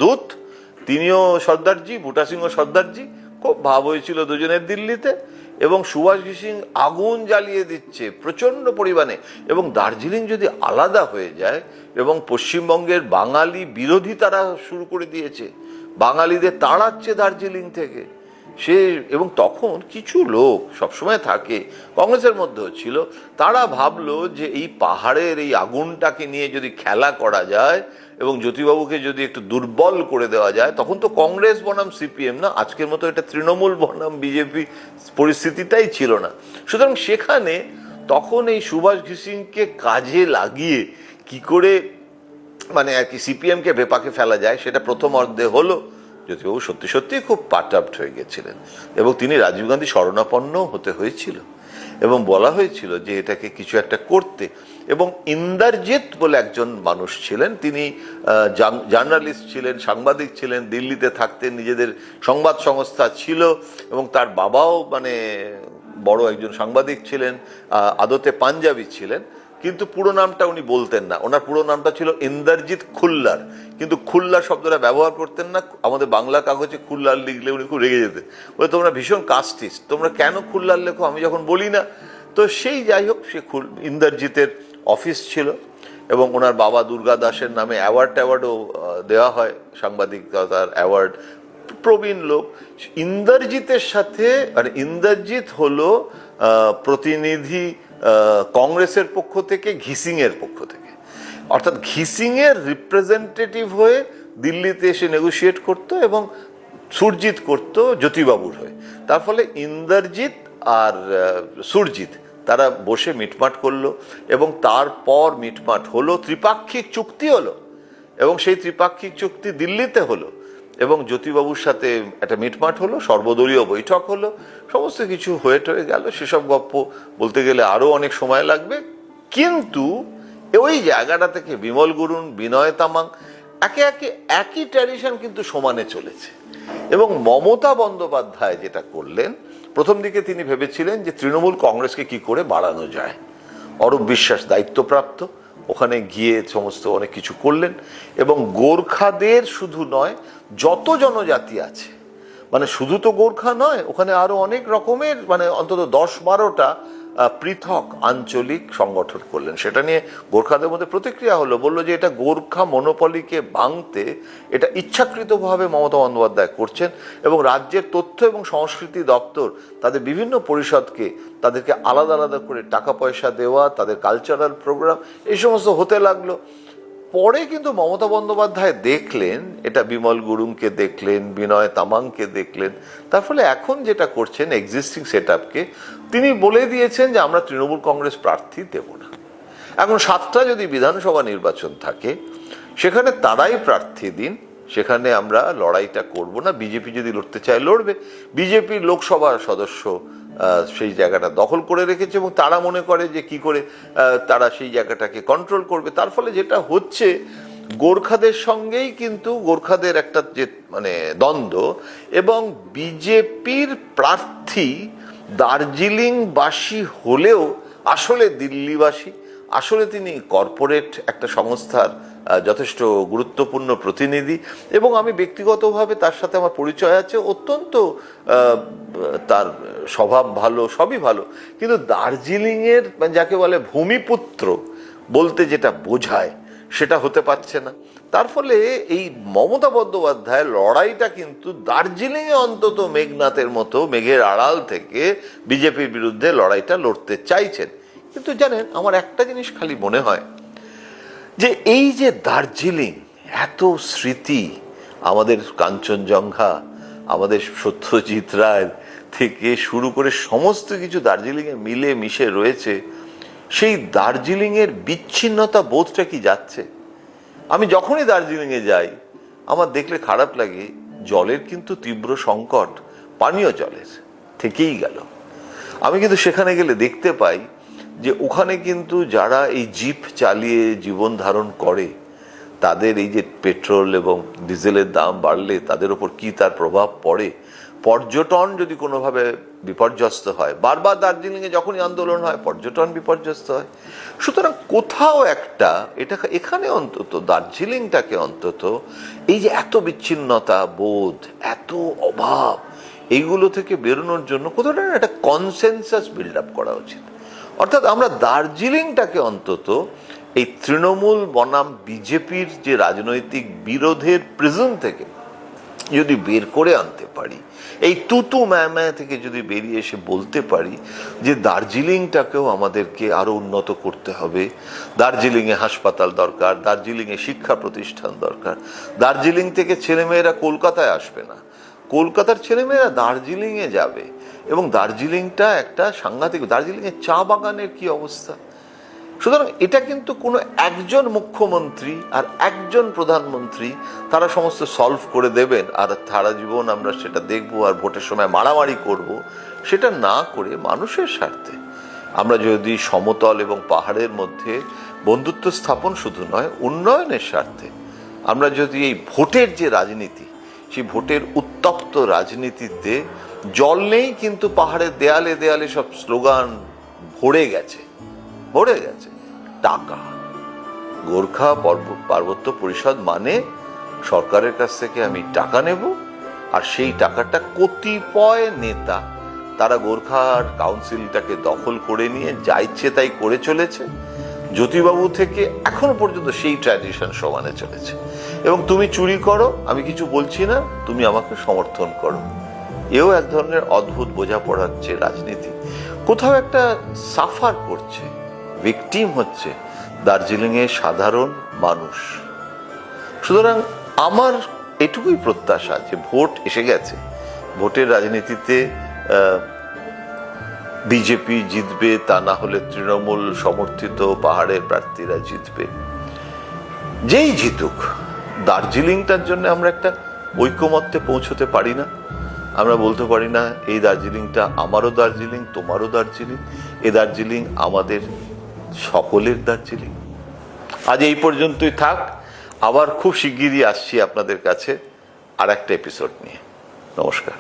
দূত, তিনিও সর্দারজি, বুটা সিংও সর্দারজি। খুব ভাব হয়েছিল দুজনের দিল্লিতে, এবং সুভাষ ঘিসিং আগুন জ্বালিয়ে দিচ্ছে প্রচণ্ড পরিমাণে। এবং দার্জিলিং যদি আলাদা হয়ে যায়, এবং পশ্চিমবঙ্গের বাঙালি বিরোধী তারা শুরু করে দিয়েছে, বাঙালিদের তাড়াচ্ছে দার্জিলিং থেকে সে। এবং তখন কিছু লোক সবসময় থাকে, কংগ্রেসের মধ্যেও ছিল, তারা ভাবলো যে এই পাহাড়ের এই আগুনটাকে নিয়ে যদি খেলা করা যায় এবং জ্যোতিবাবুকে যদি একটু দুর্বল করে দেওয়া যায়, তখন তো কংগ্রেস বনাম সিপিএম না, আজকের মতো এটা তৃণমূল বনাম বিজেপি পরিস্থিতিটাই ছিল না। সুতরাং সেখানে তখন এই সুভাষ ঘিসিংকে কাজে লাগিয়ে কি করে মানে আর কি সিপিএমকে বেপাকে ফেলা যায়, সেটা প্রথম অর্ধে হলো। জ্যোতিবাবু সত্যি সত্যি খুব পার্টাপ্ট হয়ে গেছিলেন, এবং তিনি রাজীব গান্ধী শরণাপন্ন হতে হয়েছিল, এবং বলা হয়েছিল যে এটাকে কিছু একটা করতে। এবং ইন্দারজিৎ বলে একজন মানুষ ছিলেন, তিনি জার্নালিস্ট ছিলেন, সাংবাদিক ছিলেন, দিল্লিতে থাকতেন, নিজেদের সংবাদ সংস্থা ছিল, এবং তার বাবাও মানে বড় একজন সাংবাদিক ছিলেন, আদতে পাঞ্জাবি ছিলেন, কিন্তু পুরো নামটা উনি বলতেন না। ওনার পুরো নামটা ছিল ইন্দারজিৎ খুল্লার, কিন্তু খুল্লার শব্দটা ব্যবহার করতেন না। আমাদের বাংলা কাগজে খুল্লার লিখলে উনি খুব রেগে যেতেন, বলে তোমরা ভীষণ কাস্টিস্ট, তোমরা কেন খুল্লার লেখো, আমি যখন বলি না। তো সেই যাই হোক, সে ইন্দারজিতের অফিস ছিল, এবং ওনার বাবা দুর্গা দাসের নামে অ্যাওয়ার্ডও দেওয়া হয়, সাংবাদিকতার অ্যাওয়ার্ড, প্রবীণ লোক। ইন্দারজিতের সাথে, মানে ইন্দারজিৎ হলো প্রতিনিধি কংগ্রেসের পক্ষ থেকে ঘিসিংয়ের পক্ষ থেকে, অর্থাৎ ঘিসিংয়ের রিপ্রেজেন্টেটিভ হয়ে দিল্লিতে এসে নেগোশিয়েট করতো এবং সুরজিৎ করতো জ্যোতিবাবুর হয়ে। তার ফলে ইন্দারজিৎ আর সুরজিৎ তারা বসে মিটমাট করলো, এবং তারপর মিটমাট হলো, ত্রিপাক্ষিক চুক্তি হলো, এবং সেই ত্রিপাক্ষিক চুক্তি দিল্লিতে হলো, এবং জ্যোতিবাবুর সাথে একটা মিটমাট হলো, সর্বদলীয় বৈঠক হলো, সমস্ত কিছু হয়ে টয়ে গেল। সেসব গল্প বলতে গেলে আরও অনেক সময় লাগবে, কিন্তু ওই জায়গাটা থেকে বিমল গুরুং, বিনয় তামাং একে একে একই ট্র্যাডিশন কিন্তু সমানে চলেছে। এবং মমতা বন্দ্যোপাধ্যায় যেটা করলেন, প্রথম দিকে তিনি ভেবেছিলেন যে তৃণমূল কংগ্রেসকে কি করে বাড়ানো যায়। অরূপ বিশ্বাস দায়িত্বপ্রাপ্ত, ওখানে গিয়ে সমস্ত অনেক কিছু করলেন, এবং গোর্খাদের শুধু নয়, যত জনজাতি আছে, মানে শুধু তো গোর্খা নয়, ওখানে আরো অনেক রকমের, মানে অন্তত 10-12টা পৃথক আঞ্চলিক সংগঠন করলেন। সেটা নিয়ে গোর্খাদের মধ্যে প্রতিক্রিয়া হলো, বললো যে এটা গোর্খা মনোপলিকে ভাঙতে এটা ইচ্ছাকৃতভাবে মমতা বন্দ্যোপাধ্যায় করছেন, এবং রাজ্যের তথ্য এবং সংস্কৃতি দপ্তর তাদের বিভিন্ন পরিষদকে তাদেরকে আলাদা আলাদা করে টাকা পয়সা দেওয়া, তাদের কালচারাল প্রোগ্রাম এই সমস্ত হতে লাগলো। পরে কিন্তু মমতা বন্দ্যোপাধ্যায় দেখলেন, এটা বিমল গুরুংকে দেখলেন, বিনয় তামাংকে দেখলেন, তার ফলে এখন যেটা করছেন এক্সিস্টিং সেট আপকে তিনি বলে দিয়েছেন যে আমরা তৃণমূল কংগ্রেস প্রার্থী দেব না। এখন 7টা যদি বিধানসভা নির্বাচন থাকে, সেখানে তারাই প্রার্থী দিন, সেখানে আমরা লড়াইটা করব না। বিজেপি যদি লড়তে চায় লড়বে, বিজেপির লোকসভার সদস্য সেই জায়গাটা দখল করে রেখেছে, এবং তারা মনে করে যে কি করে তারা সেই জায়গাটাকে কন্ট্রোল করবে। তার ফলে যেটা হচ্ছে, গোর্খাদের সঙ্গেই কিন্তু গোর্খাদের একটা যে মানে দ্বন্দ্ব, এবং বিজেপির প্রার্থী দার্জিলিংবাসী হলেও আসলে দিল্লিবাসী, আসলে তিনি কর্পোরেট একটা সংস্থার যথেষ্ট গুরুত্বপূর্ণ প্রতিনিধি, এবং আমি ব্যক্তিগতভাবে তার সাথে আমার পরিচয় আছে, অত্যন্ত তার স্বভাব ভালো, সবই ভালো, কিন্তু দার্জিলিংয়ের যাকে বলে ভূমিপুত্র বলতে যেটা বোঝায় সেটা হতে পারছে না। তার ফলে এই মমতা বন্দ্যোপাধ্যায় লড়াইটা কিন্তু দার্জিলিংয়ে অন্তত মেঘনাথের মতো মেঘের আড়াল থেকে বিজেপির বিরুদ্ধে লড়াইটা লড়তে চাইছেন। কিন্তু জানেন, আমার একটা জিনিস খালি মনে হয় যে এই যে দার্জিলিং, এত স্মৃতি, আমাদের কাঞ্চনজঙ্ঘা, আমাদের সত্যজিৎ রায় থেকে শুরু করে সমস্ত কিছু দার্জিলিংয়ে মিলে মিশে রয়েছে, সেই দার্জিলিংয়ের বিচ্ছিন্নতা বোধটা কি যাচ্ছে? আমি যখনই দার্জিলিংয়ে যাই, আমার দেখলে খারাপ লাগে, জলের কিন্তু তীব্র সংকট, পানীয় জলের থেকেই গেল। আমি কিন্তু সেখানে গেলে দেখতে পাই যে ওখানে কিন্তু যারা এই জিপ চালিয়ে জীবন ধারণ করে, তাদের এই যে পেট্রোল এবং ডিজেলের দাম বাড়লে তাদের ওপর কি তার প্রভাব পড়ে, পর্যটন যদি কোনোভাবে বিপর্যস্ত হয়, বারবার দার্জিলিংয়ে যখনই আন্দোলন হয় পর্যটন বিপর্যস্ত হয়। সুতরাং কোথাও একটা এখানে অন্তত দার্জিলিংটাকে অন্তত এই যে এত বিচ্ছিন্নতা বোধ, এত অভাব, এইগুলো থেকে বেরোনোর জন্য কোথাও একটা কনসেনসাস বিল্ড আপ করা উচিত। অর্থাৎ আমরা দার্জিলিংটাকে অন্তত এই তৃণমূল বনাম বিজেপির যে রাজনৈতিক বিরোধের প্রিজম থেকে যদি বের করে আনতে পারি, এই তুতু ম্যায় থেকে যদি বেরিয়ে এসে বলতে পারি যে দার্জিলিংটাকেও আমাদেরকে আরো উন্নত করতে হবে, দার্জিলিংয়ে হাসপাতাল দরকার, দার্জিলিংয়ে শিক্ষা প্রতিষ্ঠান দরকার, দার্জিলিং থেকে ছেলেমেয়েরা কলকাতায় আসবে না, কলকাতার ছেলেমেয়েরা দার্জিলিংয়ে যাবে, এবং দার্জিলিংটা একটা সাংঘাতিক, দার্জিলিংয়ের চা বাগানের কি অবস্থা। সুতরাং এটা কিন্তু কোনো একজন মুখ্যমন্ত্রী আর একজন প্রধানমন্ত্রী তারা সমস্ত সলভ করে দেবেন আর সারা জীবন আমরা সেটা দেখবো আর ভোটের সময় মারামারি করব, সেটা না করে মানুষের স্বার্থে আমরা যদি সমতল এবং পাহাড়ের মধ্যে বন্ধুত্ব স্থাপন শুধু নয়, উন্নয়নের স্বার্থে আমরা যদি এই ভোটের যে রাজনীতি, সেই ভোটের উত্তপ্ত রাজনীতিতে জল নেই কিন্তু পাহাড়ের দেয়ালে দেয়ালে সব স্লোগান ভরে গেছে। টাকা, গোর্খা পার্বত্য পরিষদ মানে সরকারের কাছ থেকে আমি টাকা নেব, আর সেই টাকাটা কতিপয় নেতা তারা গোর্খার কাউন্সিলটাকে দখল করে নিয়ে যা ইচ্ছে তাই করে চলেছে। জ্যোতিবাবু থেকে এখনো পর্যন্ত সেই ট্র্যাডিশন সমানে চলেছে, এবং তুমি চুরি করো আমি কিছু বলছি না, তুমি আমাকে সমর্থন করো, এও এক ধরনের অদ্ভুত বোঝাপড়ার যে রাজনীতি কোথাও একটা সাফার করছে, ভিকটিম হচ্ছে দার্জিলিংয়ের সাধারণ মানুষ। সুতরাং আমার এটুকুই প্রত্যাশা যে ভোট এসে গেছে, ভোটের রাজনীতিতে বিজেপি জিতবে, তা না হলে তৃণমূল সমর্থিত পাহাড়ের প্রার্থীরা জিতবে, যেই জিতুক দার্জিলিংটার জন্য আমরা একটা ঐকমত্যে পৌঁছতে পারি না? আমরা বলতে পারি না এই দার্জিলিংটা আমারও দার্জিলিং, তোমারও দার্জিলিং, এই দার্জিলিং আমাদের সকলের দার্জিলিং? আজ এই পর্যন্তই থাক, আবার খুব শিগগিরই আসছি আপনাদের কাছে আর একটা এপিসোড নিয়ে। নমস্কার।